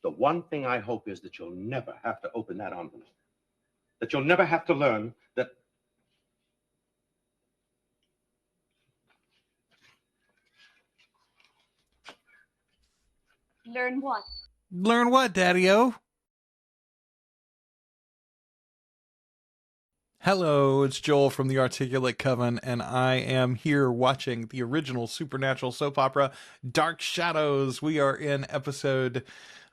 The one thing I hope is that you'll never have to open that envelope. That you'll never have to learn that... Learn what? Learn what, Daddy-O? Hello, it's Joel from the Articulate Coven, and I am here watching the original supernatural soap opera, Dark Shadows. We are in episode,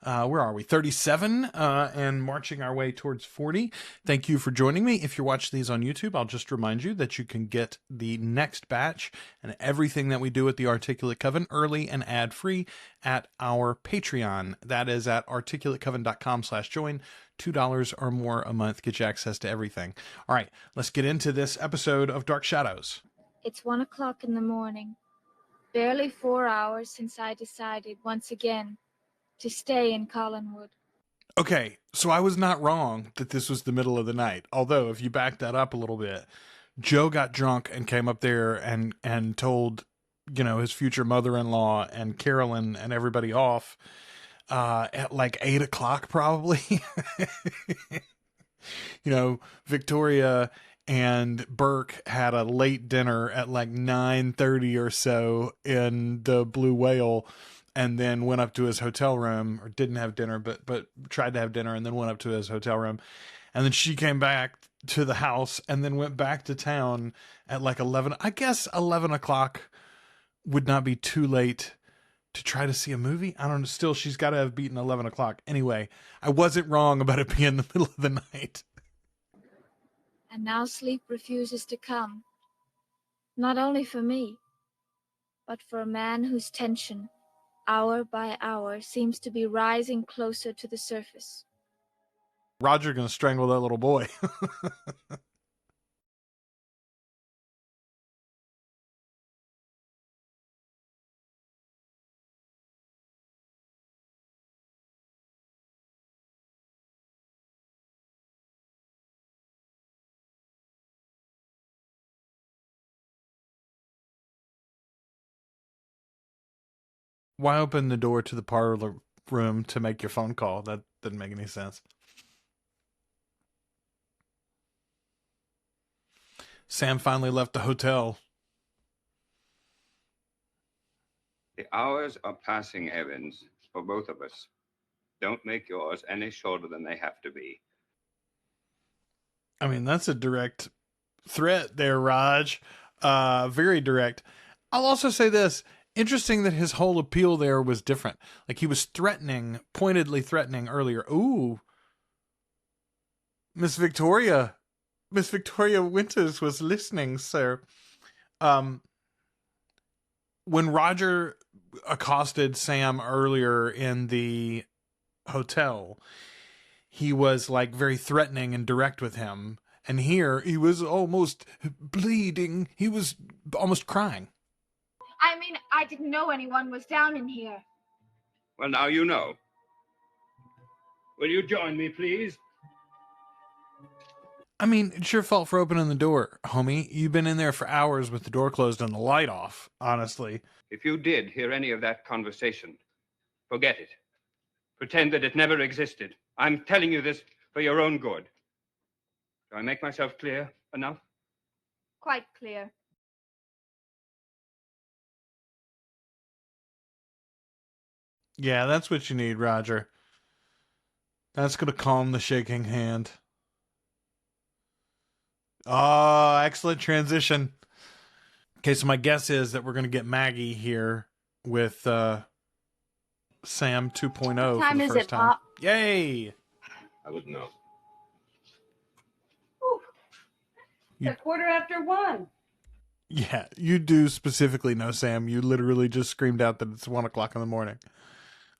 where are we, 37, and marching our way towards 40. Thank you for joining me. If you're watching these on YouTube, I'll just remind you that you can get the next batch and everything that we do at the Articulate Coven early and ad-free at our Patreon. That is at articulatecoven.com/join. $2 or more a month gets you access to everything. All right, let's get into this episode of Dark Shadows. It's 1 o'clock in the morning. Barely 4 hours since I decided once again to stay in Collinwood. Okay, so I was not wrong that this was the middle of the night. Although, if you back that up a little bit, Joe got drunk and came up there and told, his future mother-in-law and Carolyn and everybody off at like 8 o'clock probably. Victoria and Burke had a late dinner at like 9:30 or so in the Blue Whale, and then went up to his hotel room, or didn't have dinner, but tried to have dinner, and then went up to his hotel room. And then she came back to the house and then went back to town at like 11. I guess 11 o'clock would not be too late to try to see a movie. I don't know. Still, she's got to have beaten 11 o'clock. Anyway, I wasn't wrong about it being the middle of the night. And now sleep refuses to come. Not only for me, but for a man whose tension, hour by hour, seems to be rising closer to the surface. Roger gonna strangle that little boy. Why open the door to the parlor room to make your phone call? That didn't make any sense. Sam finally left the hotel. The hours are passing, Evans, for both of us. Don't make yours any shorter than they have to be. I mean, that's a direct threat there, Raj. Very direct. I'll also say this. Interesting that his whole appeal there was different. Like, he was threatening, pointedly threatening earlier. Ooh. Miss Victoria Winters was listening, sir. When Roger accosted Sam earlier in the hotel, he was like very threatening and direct with him. And here he was almost bleeding. He was almost crying. I mean, I didn't know anyone was down in here. Well, now you know. Will you join me, please? I mean, it's your fault for opening the door, homie. You've been in there for hours with the door closed and the light off, honestly. If you did hear any of that conversation, forget it. Pretend that it never existed. I'm telling you this for your own good. Do I make myself clear enough? Quite clear. Yeah, that's what you need, Roger. That's going to calm the shaking hand. Oh, excellent transition. Okay, so my guess is that we're going to get Maggie here with Sam 2.0 for the first time. Pop? Yay! I wouldn't know. It's 1:15. Yeah, you do specifically know, Sam. You literally just screamed out that it's 1 o'clock in the morning.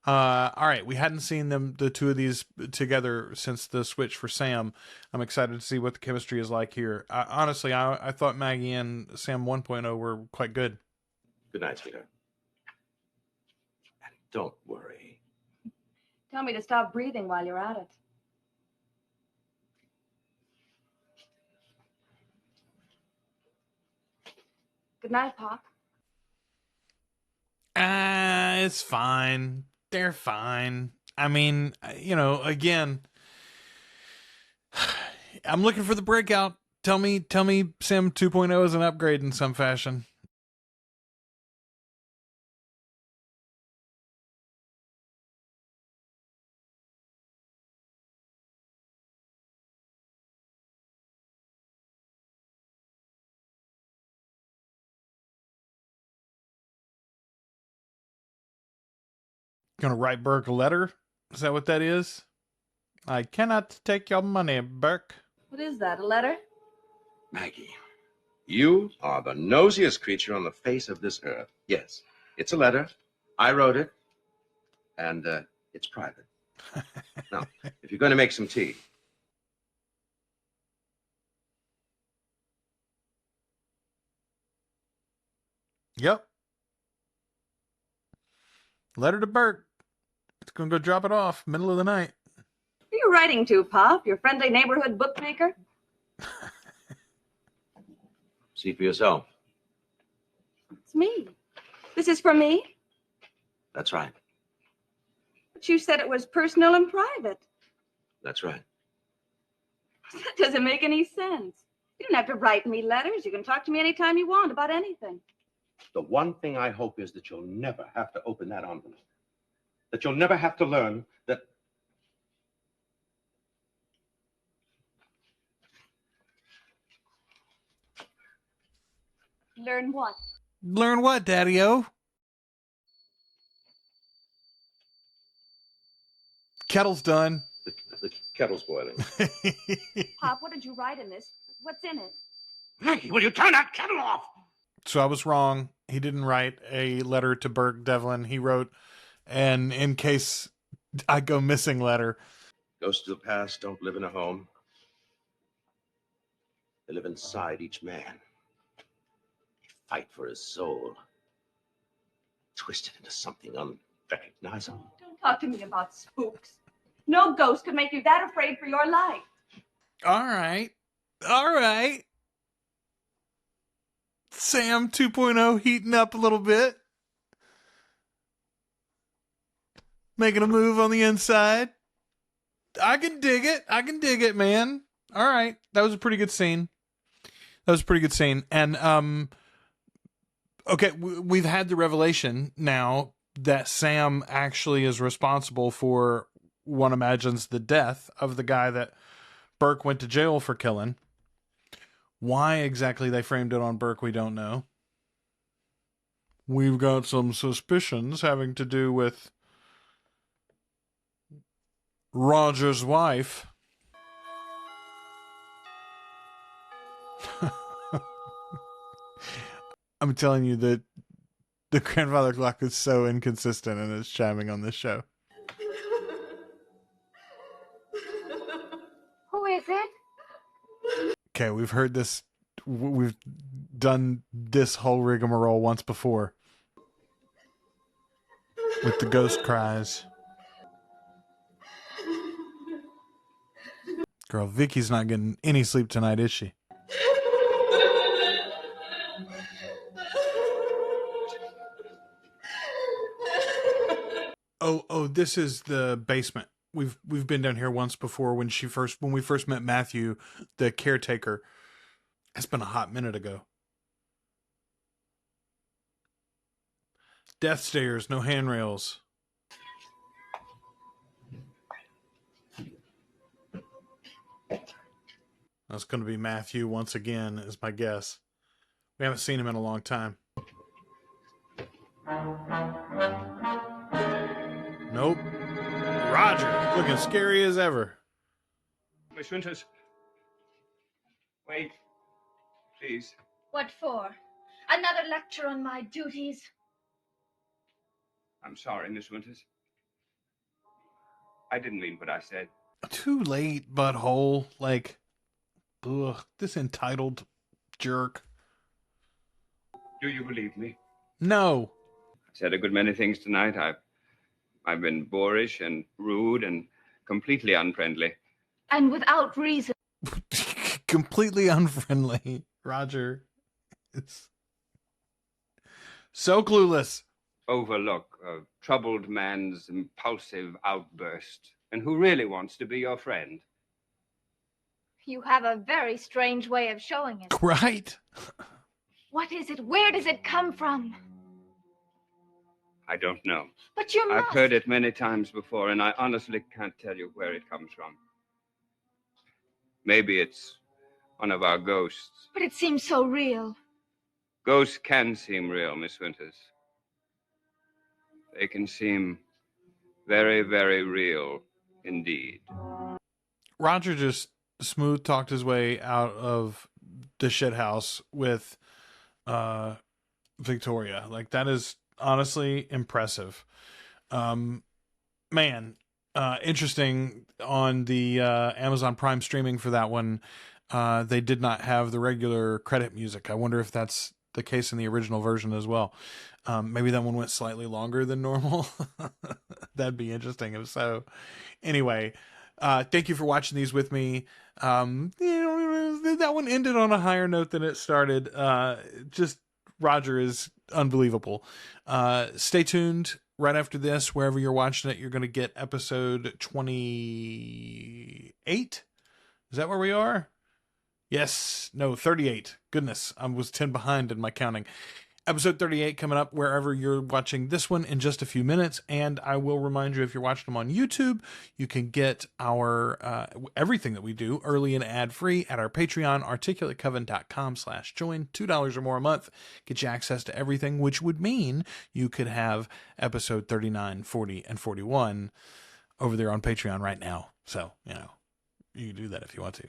All right, we hadn't seen the two of these together since the switch for Sam. I'm excited to see what the chemistry is like here. Honestly, I thought Maggie and Sam 1.0 were quite good. Good night, sweetheart. And don't worry. Tell me to stop breathing while you're at it. Good night, Pop. It's fine. They're fine. I mean, again, I'm looking for the breakout. Tell me Sim 2.0 is an upgrade in some fashion. Gonna write Burke a letter? Is that what that is? I cannot take your money, Burke. What is that, a letter? Maggie, you are the nosiest creature on the face of this earth. Yes, it's a letter. I wrote it, and it's private. Now, if you're going to make some tea. Yep. Letter to Burke. It's gonna go drop it off middle of the night. Who are you writing to, Pop? Your friendly neighborhood bookmaker? See for yourself. It's me. This is for me? That's right. But you said it was personal and private. That's right. That doesn't make any sense. You don't have to write me letters. You can talk to me anytime you want about anything. The one thing I hope is that you'll never have to open that envelope. That you'll never have to learn that... Learn what? Learn what, Daddy-O? Kettle's done. The kettle's boiling. Pop, what did you write in this? What's in it? Maggie, will you turn that kettle off? So I was wrong. He didn't write a letter to Burke Devlin. He wrote an in case I go missing letter. Ghosts of the past don't live in a home. They live inside each man. They fight for his soul. Twisted into something unrecognizable. Don't talk to me about spooks. No ghost could make you that afraid for your life. All right. All right. Sam 2.0 heating up a little bit. Making a move on the inside. I can dig it. I can dig it, man. All right. That was a pretty good scene. And, okay, we've had the revelation now that Sam actually is responsible for, one imagines, the death of the guy that Burke went to jail for killing. Why exactly they framed it on Burke, we don't know. We've got some suspicions having to do with Roger's wife. I'm telling you that the grandfather clock is so inconsistent and it's chiming on this show. Who is it? Okay, we've heard this. We've done this whole rigmarole once before. With the ghost cries. Girl, Vicky's not getting any sleep tonight, is she? Oh, this is the basement. We've been down here once before when we first met Matthew, the caretaker. It's been a hot minute ago. Death stairs, no handrails. That's going to be Matthew once again, is my guess. We haven't seen him in a long time. Nope. Roger, looking scary as ever. Miss Winters. Wait. Please. What for? Another lecture on my duties? I'm sorry, Miss Winters. I didn't mean what I said. Too late, butthole. Like, ugh, this entitled jerk. Do you believe me? No. I said a good many things tonight. I've been boorish and rude and completely unfriendly. And without reason. Completely unfriendly. Roger. It's so clueless. overlook a troubled man's impulsive outburst and who really wants to be your friend. You have a very strange way of showing it. Right? What is it? Where does it come from? I don't know. But you must. I've heard it many times before, and I honestly can't tell you where it comes from. Maybe it's one of our ghosts. But it seems so real. Ghosts can seem real, Miss Winters. They can seem very, very real indeed. Roger just smooth talked his way out of the shit house with Victoria. Like, that is honestly impressive. Interesting. On the Amazon Prime streaming for that one, they did not have the regular credit music. I wonder if that's the case in the original version as well. Maybe that one went slightly longer than normal. That'd be interesting if so. Anyway, thank you for watching these with me. That one ended on a higher note than it started. Just Roger is unbelievable. Stay tuned. Right after this, wherever you're watching it, you're going to get episode 28. Is that where we are? Yes. No, 38. Goodness, I was 10 behind in my counting. Episode 38 coming up wherever you're watching this one in just a few minutes. And I will remind you, if you're watching them on YouTube, you can get our everything that we do early and ad-free at our Patreon, articulatecoven.com/join. $2 or more a month get you access to everything, which would mean you could have episode 39, 40, and 41 over there on Patreon right now. So, you can do that if you want to.